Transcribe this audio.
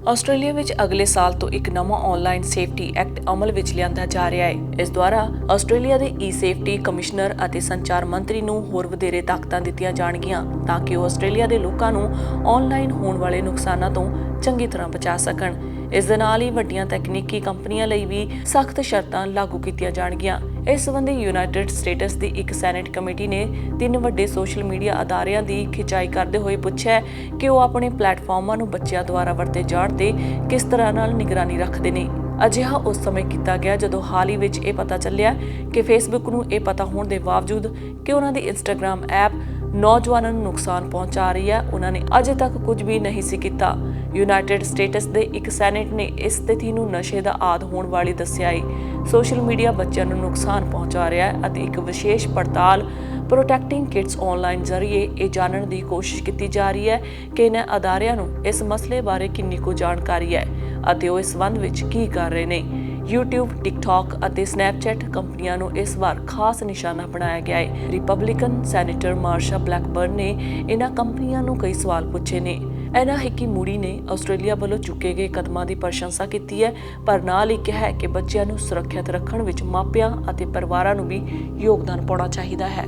Australia ਵਿੱਚ ਅਗਲੇ ਸਾਲ ਤੋਂ ਇੱਕ ਨਵਾਂ ਆਨਲਾਈਨ ਸੇਫਟੀ ਐਕਟ ਅਮਲ ਵਿੱਚ ਲਿਆਂਦਾ ਜਾ ਰਿਹਾ ਹੈ। ਇਸ ਦੁਆਰਾ ਆਸਟ੍ਰੇਲੀਆ ਦੇ ਈ-ਸੇਫਟੀ ਕਮਿਸ਼ਨਰ ਅਤੇ ਸੰਚਾਰ ਮੰਤਰੀ ਨੂੰ ਹੋਰ ਵਧੇਰੇ ਤਾਕਤਾਂ ਦਿੱਤੀਆਂ ਜਾਣਗੀਆਂ ਤਾਂ ਕਿ ਉਹ ਆਸਟ੍ਰੇਲੀਆ ਦੇ ਲੋਕਾਂ ਨੂੰ ਆਨਲਾਈਨ ਹੋਣ ਵਾਲੇ ਨੁਕਸਾਨਾਂ ਤੋਂ ਚੰਗੀ ਤਰ੍ਹਾਂ ਬਚਾ ਸਕਣ। ਇਸ ਦੇ ਨਾਲ ਹੀ ਵੱਡੀਆਂ ਤਕਨੀਕੀ ਕੰਪਨੀਆਂ ਲਈ ਵੀ ਸਖਤ ਸ਼ਰਤਾਂ ਲਾਗੂ ਕੀਤੀਆਂ ਜਾਣਗੀਆਂ। ਇਸ ਸੰਬੰਧੀ ਯੂਨਾਈਟਿਡ ਸਟੇਟਸ ਦੀ ਇੱਕ ਸੈਨੇਟ ਕਮੇਟੀ ਨੇ 3 ਵੱਡੇ ਸੋਸ਼ਲ ਮੀਡੀਆ ਅਦਾਰਿਆਂ ਦੀ ਖਿਚਾਈ ਕਰਦੇ ਹੋਏ ਪੁੱਛਿਆ ਕਿ ਉਹ ਆਪਣੇ ਪਲੇਟਫਾਰਮਾਂ ਨੂੰ ਬੱਚਿਆਂ ਦੁਆਰਾ ਵਰਤੇ ਜਾਣ ਤੇ ਕਿਸ ਤਰ੍ਹਾਂ ਨਾਲ ਨਿਗਰਾਨੀ ਰੱਖਦੇ ਨੇ। ਅਜਿਹਾ ਉਸ ਸਮੇਂ ਕੀਤਾ ਗਿਆ ਜਦੋਂ ਹਾਲ ਹੀ ਵਿੱਚ ਇਹ ਪਤਾ ਚੱਲਿਆ ਕਿ ਫੇਸਬੁੱਕ ਨੂੰ ਇਹ ਪਤਾ ਹੋਣ ਦੇ ਬਾਵਜੂਦ ਕਿ ਉਹਨਾਂ ਦੀ ਇੰਸਟਾਗ੍ਰਾਮ ਐਪ ਨੌਜਵਾਨਾਂ ਨੂੰ ਨੁਕਸਾਨ ਪਹੁੰਚਾ ਰਹੀ ਹੈ, ਉਹਨਾਂ ਨੇ ਅਜੇ ਤੱਕ ਕੁਝ ਵੀ ਨਹੀਂ ਸੀ ਕੀਤਾ। ਯੂਨਾਈਟਿਡ ਸਟੇਟਸ ਦੇ ਇੱਕ ਸੈਨੇਟ ਨੇ ਇਸ ਸਥਿਤੀ ਨੂੰ ਨਸ਼ੇ ਦਾ ਆਦ ਹੋਣ ਵਾਲੀ ਦੱਸਿਆ ਹੈ। ਸੋਸ਼ਲ ਮੀਡੀਆ ਬੱਚਿਆਂ ਨੂੰ ਨੁਕਸਾਨ ਪਹੁੰਚਾ ਰਿਹਾ ਹੈ ਅਤੇ ਇੱਕ ਵਿਸ਼ੇਸ਼ ਪੜਤਾਲ ਪ੍ਰੋਟੈਕਟਿੰਗ ਕਿਡਸ ਆਨਲਾਈਨ ਜ਼ਰੀਏ ਇਹ ਜਾਣਨ ਦੀ ਕੋਸ਼ਿਸ਼ ਕੀਤੀ ਜਾ ਰਹੀ ਹੈ ਕਿ ਇਹਨਾਂ ਅਦਾਰਿਆਂ ਨੂੰ ਇਸ ਮਸਲੇ ਬਾਰੇ ਕਿੰਨੀ ਕੁ ਜਾਣਕਾਰੀ ਹੈ ਅਤੇ ਉਹ ਇਸ ਸੰਬੰਧ ਵਿੱਚ ਕੀ ਕਰ ਰਹੇ ਨੇ। YouTube, TikTok ਅਤੇ Snapchat ਕੰਪਨੀਆਂ ਨੂੰ ਇਸ ਵਾਰ ਖਾਸ ਨਿਸ਼ਾਨਾ ਬਣਾਇਆ ਗਿਆ ਹੈ। ਰਿਪਬਲਿਕਨ ਸੈਨੇਟਰ ਮਾਰਸ਼ਾ ਬਲੈਕਬਰਨ ਨੇ ਇਹਨਾਂ ਕੰਪਨੀਆਂ ਨੂੰ ਕਈ ਸਵਾਲ ਪੁੱਛੇ ਨੇ। ਇਹਨਾਂ ਹਿੱਕੀ ਮੂਡੀ ਨੇ ਆਸਟ੍ਰੇਲੀਆ ਵੱਲੋਂ ਚੁੱਕੇ ਗਏ ਕਦਮਾਂ ਦੀ ਪ੍ਰਸ਼ੰਸਾ ਕੀਤੀ ਹੈ, ਪਰ ਨਾਲ ਹੀ ਕਿਹਾ ਕਿ ਬੱਚਿਆਂ ਨੂੰ ਸੁਰੱਖਿਅਤ ਰੱਖਣ ਵਿੱਚ ਮਾਪਿਆਂ ਅਤੇ ਪਰਿਵਾਰਾਂ ਨੂੰ ਵੀ ਯੋਗਦਾਨ ਪਾਉਣਾ ਚਾਹੀਦਾ ਹੈ।